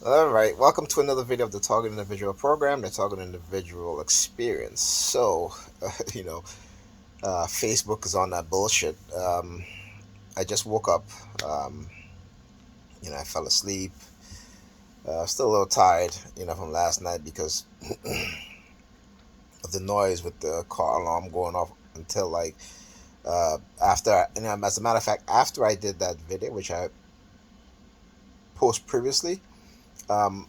All right, welcome to another video of the Target Individual program, the Target Individual experience. You know, Facebook is on that bullshit. I just woke up. Um, I fell asleep. Still a little tired, from last night because of the noise with the car alarm going off until like after. As a matter of fact, after I did that video, which I posted previously, um,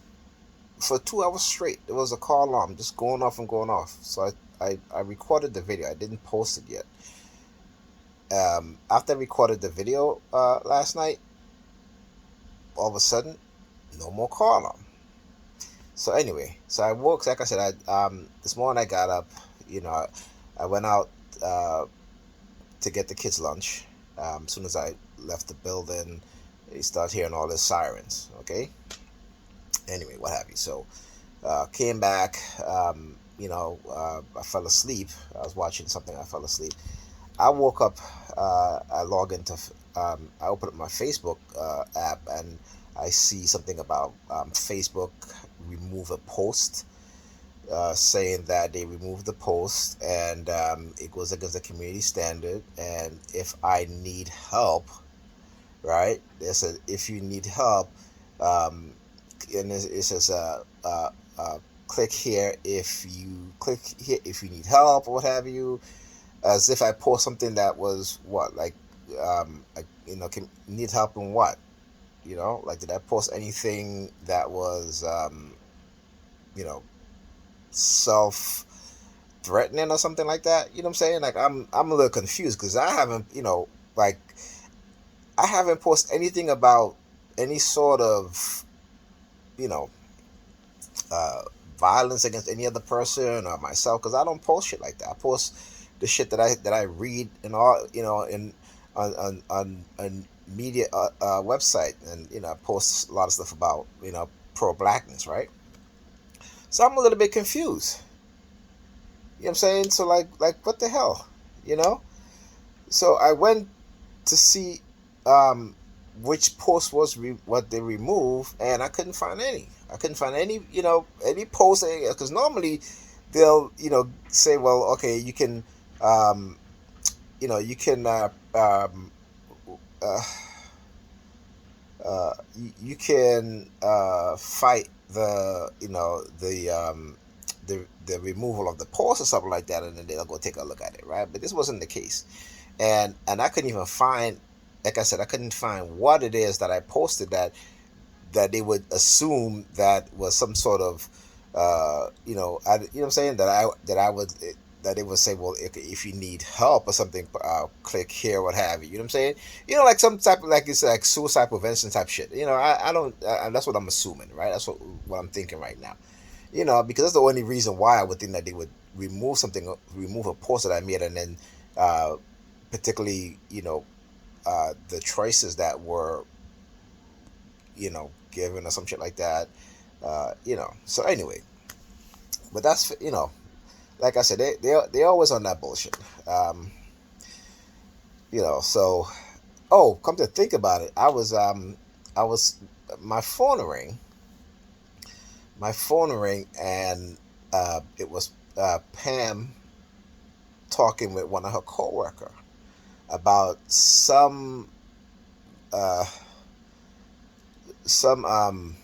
for 2 hours straight. There was a car alarm just going off and going off. So I recorded the video. I didn't post it yet. After I recorded the video last night, all of a sudden, no more car alarm. So anyway, so I woke. Like I said, this morning I got up. You know, I went out to get the kids lunch. As soon as I left the building, you start hearing all the sirens. Okay. Anyway, what have you. So came back. I fell asleep. I was watching something. I fell asleep. I woke up. I log into. I open up my Facebook app and I see something about Facebook remove a post, saying that they removed the post and it goes against the community standard. And if I need help, right? They said if you need help, um, and it says click here if you click here if you need help or what have you, as if I post something that was what need help in what, like did I post anything that was you know self threatening or something like that. You know what I'm saying? Like I'm a little confused because I haven't, like I haven't posted anything about any sort of, you know uh, violence against any other person or myself, because I don't post shit like that. I post the shit that I read and all, in on media website, and I post a lot of stuff about pro blackness, right? So I'm a little bit confused. You know what I'm saying? So like what the hell, you know? So I went to see um, which post was what they removed, and I couldn't find any. I couldn't find any, any post, because normally they'll, say, well, okay, you can, um, you can, uh, you can fight the removal of the post or something like that, and then they'll go take a look at it, right? But this wasn't the case, and I couldn't even find, like I said, I couldn't find what it is that I posted that they would assume that was some sort of, you know what I'm saying, that I would that they would say, well, if you need help or something, click here, what have you. You know what I'm saying? Like some type of, like, it's like suicide prevention type shit. I don't. That's what I'm assuming, right? That's what I'm thinking right now. Because that's the only reason why I would think that they would remove a post that I made, and then particularly, the choices that were, given or some shit like that. So anyway, but that's, like I said, they always on that bullshit. Um, so, oh, come to think about it, I was my phone rang, and it was Pam talking with one of her coworker about uh, some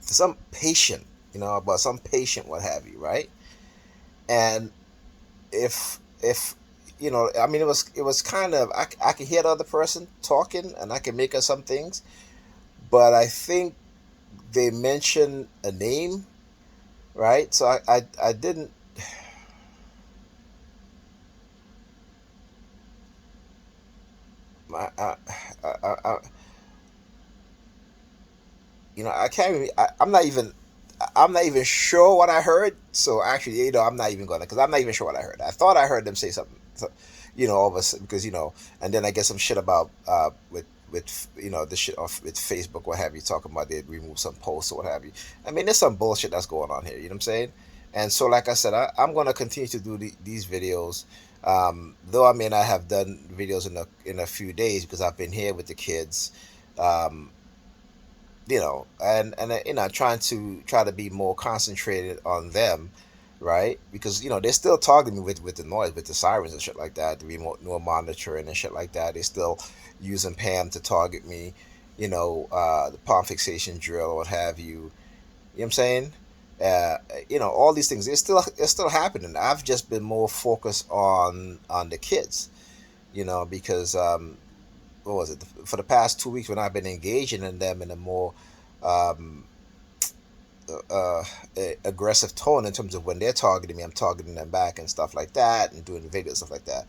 some patient, about some patient, what have you, right? And if I mean, it was kind of, I can hear the other person talking and I can make up some things, but I think they mentioned a name, right? So I didn't. I I can't even, I'm not even sure what I heard. So actually, I'm not even gonna, because I'm not even sure what I heard. I thought I heard them say something, so, all of us, because and then I get some shit about with the shit off with Facebook, what have you, talking about they remove some posts or what have you. I mean, there's some bullshit that's going on here. You know what I'm saying? And so, like I said, I'm gonna continue to do these videos. Though I may not have done videos in a few days because I've been here with the kids. Um, trying to be more concentrated on them, right? Because they're still targeting me with the noise, with the sirens and shit like that, the remote neural monitoring and shit like that. They're still using Pam to target me, the palm fixation drill or what have you. You know what I'm saying? Uh, all these things. It's still happening. I've just been more focused on the kids, because what was it, for the past 2 weeks when I've been engaging in them in a more um, uh, aggressive tone in terms of when they're targeting me, I'm targeting them back and stuff like that, and doing videos stuff like that.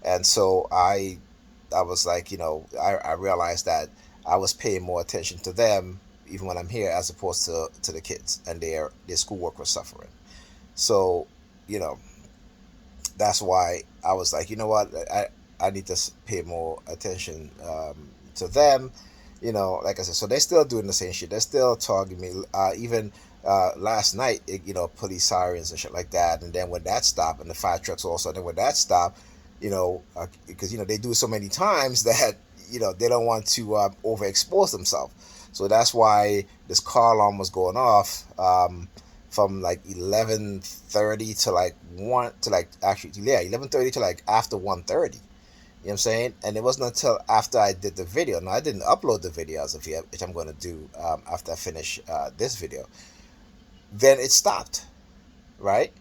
And so I was like, I realized that I was paying more attention to them even when I'm here as opposed to the kids, and their schoolwork was suffering. So, you know, that's why I was like, you know what, I need to pay more attention to them. Like I said, so they're still doing the same shit. They're still targeting me. Even last night, police sirens and shit like that. And then when that stopped, and the fire trucks also, and then when that stopped, because they do it so many times that they don't want to overexpose themselves. So that's why this car alarm was going off. From like 11:30 to like 1 to like actually, yeah, 11:30 to like after 1:30. You know what I'm saying? And it wasn't until after I did the video. No, I didn't upload the video as of yet, which I'm going to do after I finish this video. Then it stopped, right?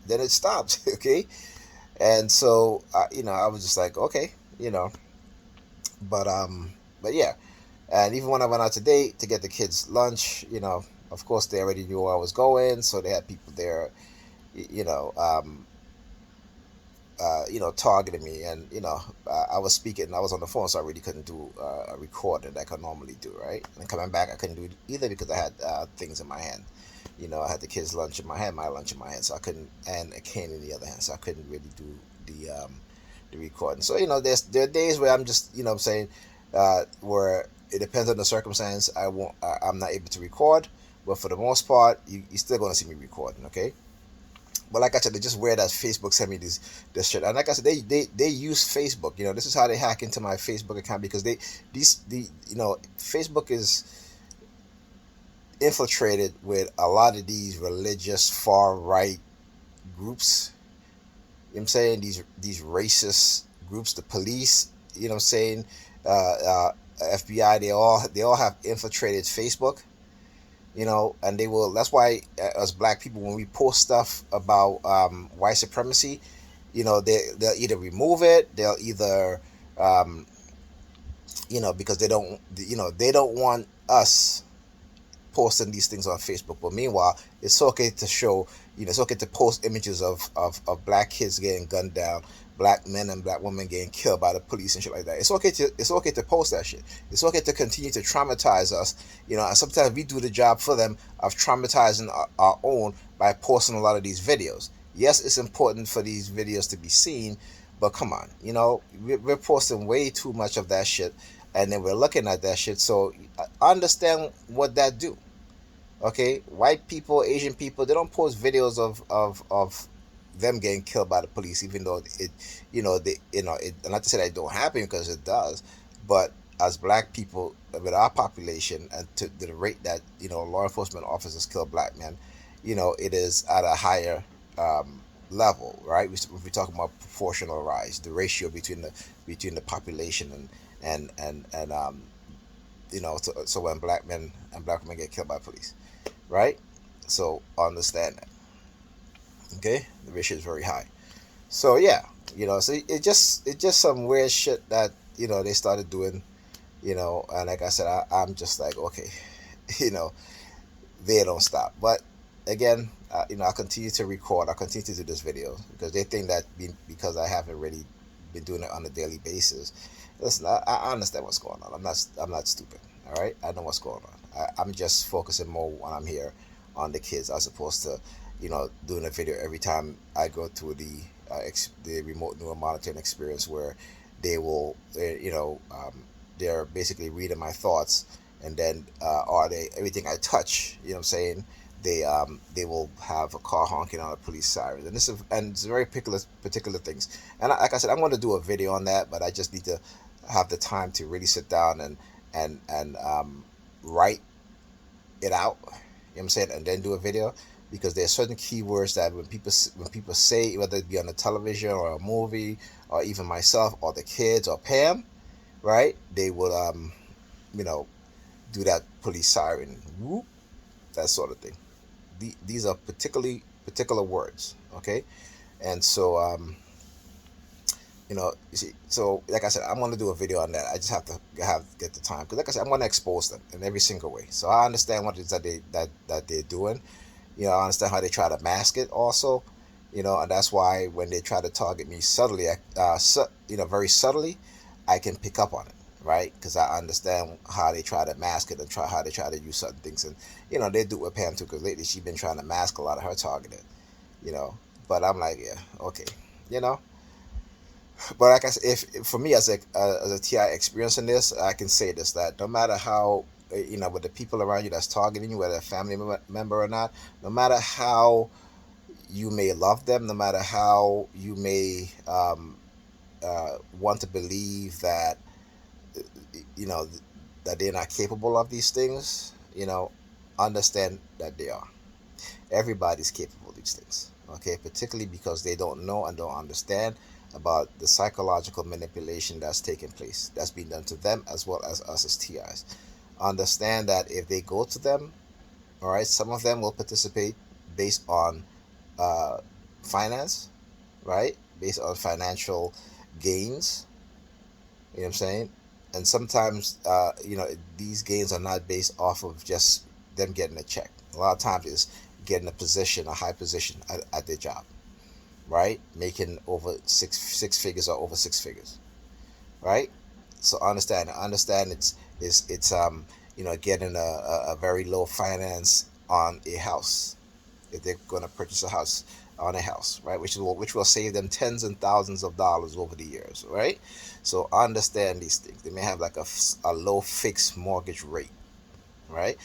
Then it stopped, okay? And so, I was just like, okay, you know, but yeah. And even when I went out today to get the kids lunch, of course they already knew where I was going, so they had people there, you know, targeting me, and I was speaking, I was on the phone, so I really couldn't do a recording like I normally do, right? And coming back, I couldn't do it either because I had things in my hand. I had the kids' lunch in my hand, my lunch in my hand, so I couldn't, and a cane in the other hand, so I couldn't really do the recording. So there are days where I'm just what I'm saying, where it depends on the circumstance. I'm not able to record, but for the most part, you're still gonna see me recording, okay? But like I said, they just weird that Facebook sent me this shit. And like I said, they use Facebook. This is how they hack into my Facebook account, because Facebook is infiltrated with a lot of these religious far right groups. You know what I'm saying? These racist groups, the police, you know what I'm saying, FBI, they all have infiltrated Facebook. And they will. That's why, as black people, when we post stuff about white supremacy, they'll either remove it, they'll either, because they don't want us posting these things on Facebook. But meanwhile, it's okay to show, it's okay to post images of black kids getting gunned down, black men and black women getting killed by the police and shit like that. It's okay to post that shit. It's okay to continue to traumatize us, and sometimes we do the job for them of traumatizing our own by posting a lot of these videos. Yes, it's important for these videos to be seen, but come on, we're posting way too much of that shit, and then we're looking at that shit. So I understand what that do. Okay, white people, Asian people, they don't post videos of them getting killed by the police, even though not to say that it don't happen, because it does. But as black people, with our population, and to the rate that law enforcement officers kill black men, it is at a higher level, right? We talk about proportional rise, the ratio between the population and when black men and black women get killed by police, right? So understand that. Okay, the ratio is very high. So yeah, so it just some weird shit that they started doing, and like I said, I'm just like, okay, you know they don't stop. But again, I continue to record, I continue to do this video, because they think that because I haven't really been doing it on a daily basis. Listen, I understand what's going on. I'm not stupid. All right, I know what's going on. I'm just focusing more when I'm here on the kids, as opposed to doing a video every time I go through the remote neural monitoring experience, where they will they're basically reading my thoughts, and then or they everything I touch, what I'm saying, they will have a car honking on a police siren, and it's very particular things. And like I said, I'm going to do a video on that, but I just need to have the time to really sit down and write it out. You know what I'm saying, and then do a video, because there's certain keywords that when people say, whether it be on the television or a movie, or even myself or the kids or Pam, right? They will you know do that police siren, whoop, that sort of thing. These are particular words, okay? And so you see, so like I said, I'm gonna do a video on that. I just have to get the time, because like I said, I'm gonna expose them in every single way. So I understand what it is that they're doing. I understand how they try to mask it also. And that's why when they try to target me subtly, very subtly, I can pick up on it, right? Because I understand how they try to mask it, and how they try to use certain things. And they do it with Pam too, because lately she's been trying to mask a lot of her targeting. You know, but I'm like, yeah, okay, you know. But like I said, if for me as a TI experiencing this, I can say this, that no matter how with the people around you that's targeting you, whether a family member or not, no matter how you may love them, no matter how you may want to believe that you know that they're not capable of these things, understand that they are. Everybody's capable of these things, okay? Particularly because they don't know and don't understand about the psychological manipulation that's taking place, that's being done to them as well as us as TIs. Understand that if they go to them, all right, some of them will participate based on uh, finance, right? Based on financial gains, you know what I'm saying? And sometimes, these gains are not based off of just them getting a check. A lot of times it's getting a position, a high position at their job, right? Making over six figures or over six figures, right? So understand it's getting a very low finance on a house, if they're going to purchase a house, on a house, right? Which will save them tens and thousands of dollars over the years, right? So understand these things. They may have like a low fixed mortgage rate, right?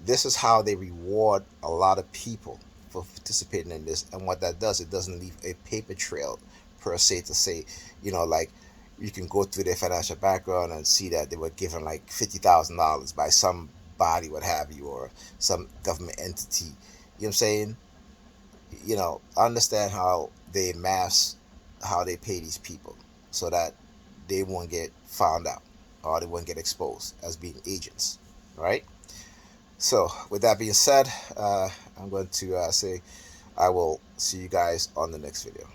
This is how they reward a lot of people for participating in this. And what that does, it doesn't leave a paper trail per se, to say, like, you can go through their financial background and see that they were given like $50,000 by somebody, what have you, or some government entity. You know what I'm saying? Understand how they mask, how they pay these people, so that they won't get found out, or they won't get exposed as being agents, right? So, with that being said, I'm going to say I will see you guys on the next video.